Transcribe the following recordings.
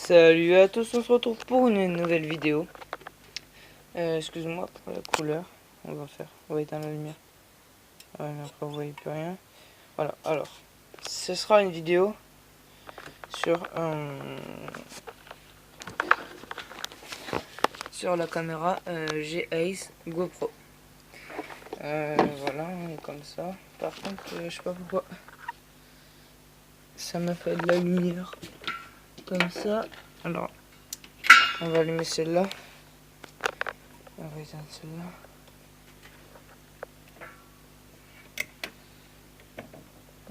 Salut à tous, on se retrouve pour une nouvelle vidéo. Excuse-moi pour la couleur. On va éteindre la lumière. Ouais, mais après vous voyez plus rien. Voilà, alors, ce sera une vidéo sur la caméra G-Ace GoPro. Voilà, on est comme ça. Par contre, je sais pas pourquoi ça m'a fait de la lumière comme ça. Alors, on va allumer celle-là. On va éteindre celle-là.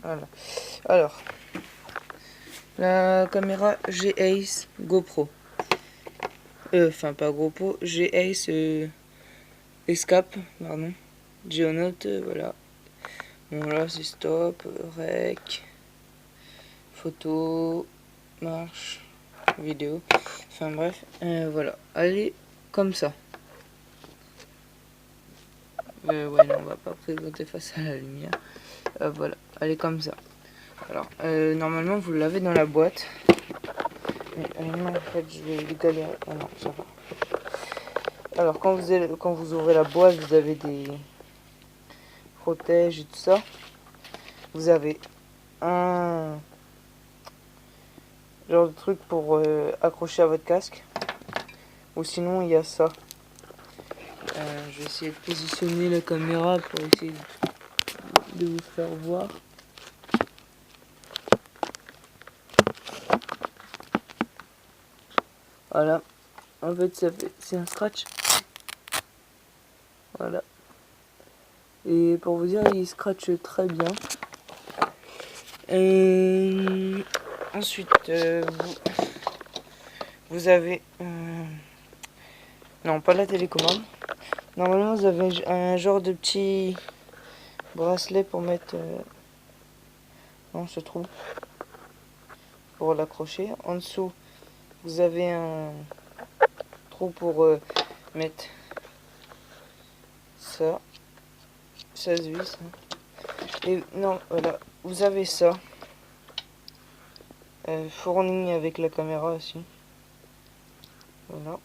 Voilà. Alors, la caméra G-Ace GoPro. Enfin, pas GoPro, G-Ace Escape, pardon. Geonote, voilà. Bon, là, c'est stop, rec, photo, marche, vidéo. Enfin, bref, voilà. Allez, comme ça. Ouais, non, on va pas présenter face à la lumière. Voilà, allez, comme ça. Alors, normalement, vous l'avez dans la boîte. Mais non, en fait, je vais galérer. Ah non, ça va. Alors, quand vous ouvrez la boîte, vous avez des protèges et tout ça. Vous avez un genre de truc pour accrocher à votre casque. Ou sinon, il y a ça. Je vais essayer de positionner la caméra pour essayer de vous faire voir. Voilà. En fait, c'est un scratch. Voilà. Et pour vous dire, il scratch très bien. Ensuite, vous avez... non, pas la télécommande. Normalement, vous avez un genre de petit bracelet pour mettre... non, ce trou. Pour l'accrocher. En dessous, vous avez un trou pour mettre ça. Ça se visse. Et non, voilà. Vous avez ça. Fourni avec la caméra aussi. Voilà.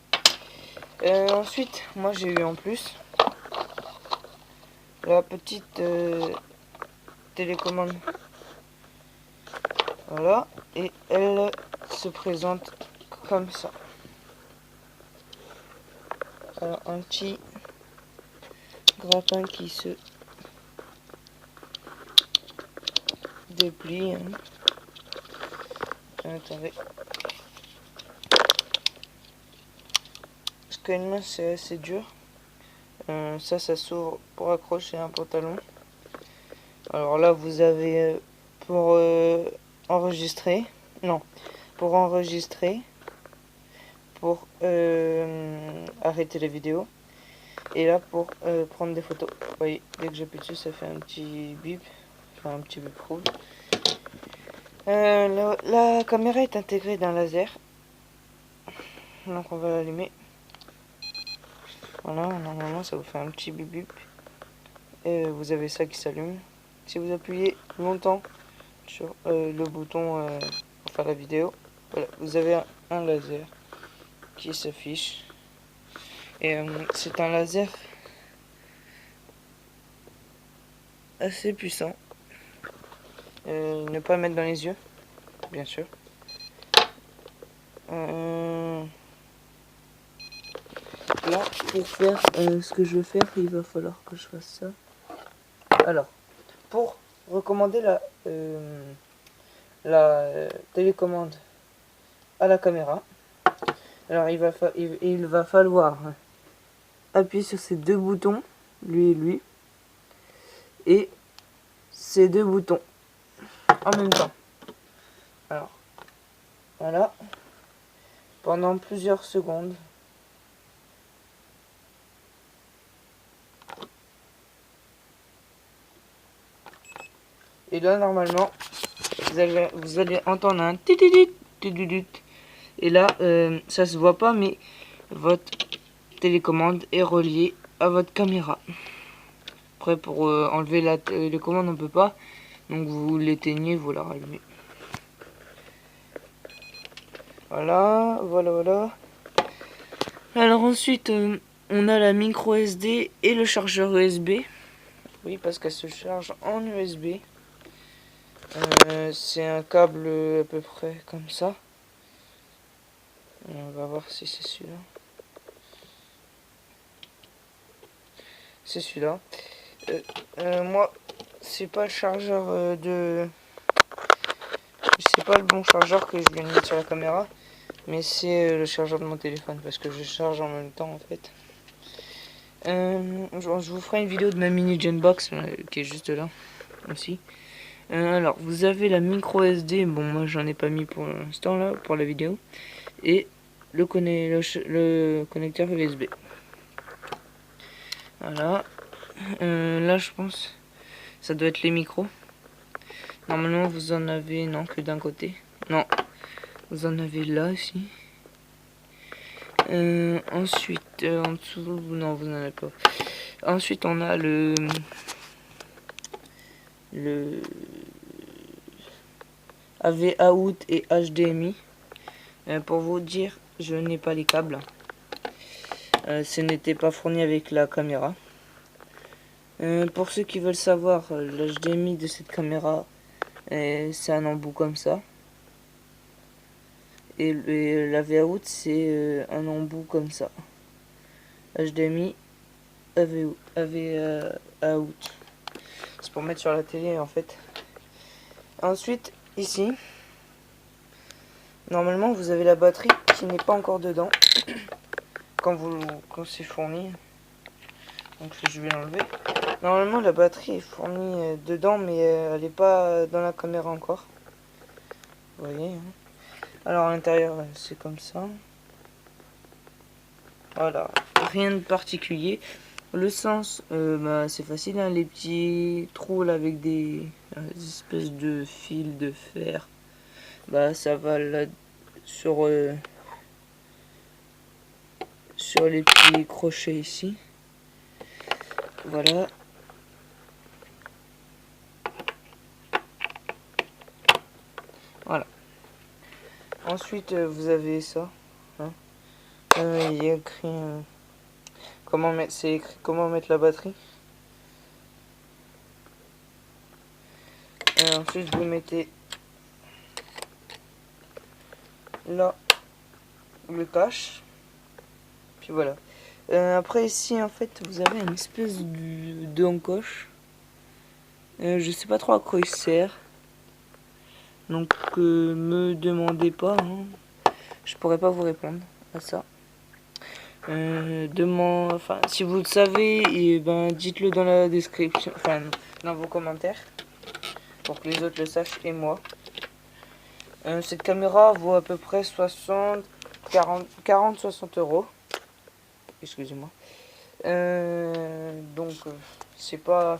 Ensuite, moi j'ai eu en plus la petite télécommande. Voilà. Et elle se présente comme ça. Alors, un petit grappin qui se déplie. Hein. Attendez. Parce qu'une main c'est assez dur. Ça s'ouvre pour accrocher un pantalon. Alors là vous avez pour enregistrer. Non. Pour enregistrer. Pour arrêter la vidéo. Et là pour prendre des photos. Vous voyez, dès que j'appuie dessus ça fait un petit bip. Enfin un petit bip rouge. La caméra est intégrée d'un laser. Donc on va l'allumer. Voilà, normalement ça vous fait un petit bip bip. Et vous avez ça qui s'allume. Si vous appuyez longtemps sur le bouton pour faire la vidéo, voilà, vous avez un laser qui s'affiche. Et c'est un laser assez puissant. Ne pas mettre dans les yeux, bien sûr. Là, pour faire ce que je veux faire, il va falloir que je fasse ça. Alors, pour recommander la télécommande à la caméra, alors il va falloir appuyer sur ces deux boutons, lui et lui, et ces deux boutons en même temps. Alors, voilà, pendant plusieurs secondes. Et là, normalement, vous allez entendre un titidit, titidit. Et là, ça se voit pas, mais votre télécommande est reliée à votre caméra. Après, pour enlever la télécommande, on peut pas. Donc, vous l'éteignez, vous la rallumez. Voilà, voilà. Alors ensuite, on a la micro SD et le chargeur USB. Oui, parce qu'elle se charge en USB. C'est un câble à peu près comme ça. On va voir si c'est celui-là. C'est celui-là. Moi, c'est pas le chargeur c'est pas le bon chargeur que je viens de mettre sur la caméra. Mais c'est le chargeur de mon téléphone. Parce que je charge en même temps en fait. Je vous ferai une vidéo de ma mini Genbox qui est juste là aussi. Alors, vous avez la micro SD. Bon, moi j'en ai pas mis pour l'instant là, pour la vidéo. Et le connecteur USB. Voilà. Là, je pense, ça doit être les micros. Normalement, vous en avez, non, que d'un côté. Non, vous en avez là aussi. Ensuite, en dessous, non, vous n'en avez pas. Ensuite, on a le AV out et HDMI. Pour vous dire, je n'ai pas les câbles. Ce n'était pas fourni avec la caméra. Pour ceux qui veulent savoir, l'HDMI de cette caméra, c'est un embout comme ça. Et l'AV out, c'est un embout comme ça. HDMI, AV out. C'est pour mettre sur la télé en fait. Ensuite, ici, normalement vous avez la batterie qui n'est pas encore dedans. Quand c'est fourni. Donc je vais l'enlever. Normalement la batterie est fournie dedans, mais elle n'est pas dans la caméra encore. Vous voyez. Hein. Alors à l'intérieur c'est comme ça. Voilà, rien de particulier. Le sens, c'est facile, hein, les petits trous là, avec des espèces de fils de fer. Bah ça va là sur les petits crochets ici. Voilà. Voilà. Ensuite vous avez ça. Hein. Il y a écrit c'est écrit comment mettre la batterie. Ensuite vous mettez là le cache. Puis voilà. Après ici en fait vous avez une espèce d'encoche. Je sais pas trop à quoi il sert. Donc me demandez pas. Hein. Je pourrais pas vous répondre à ça. Enfin, si vous le savez, et ben dites-le dans la description, enfin dans vos commentaires, pour que les autres le sachent et moi. Cette caméra vaut à peu près 40-60 euros. Excusez-moi. Donc c'est pas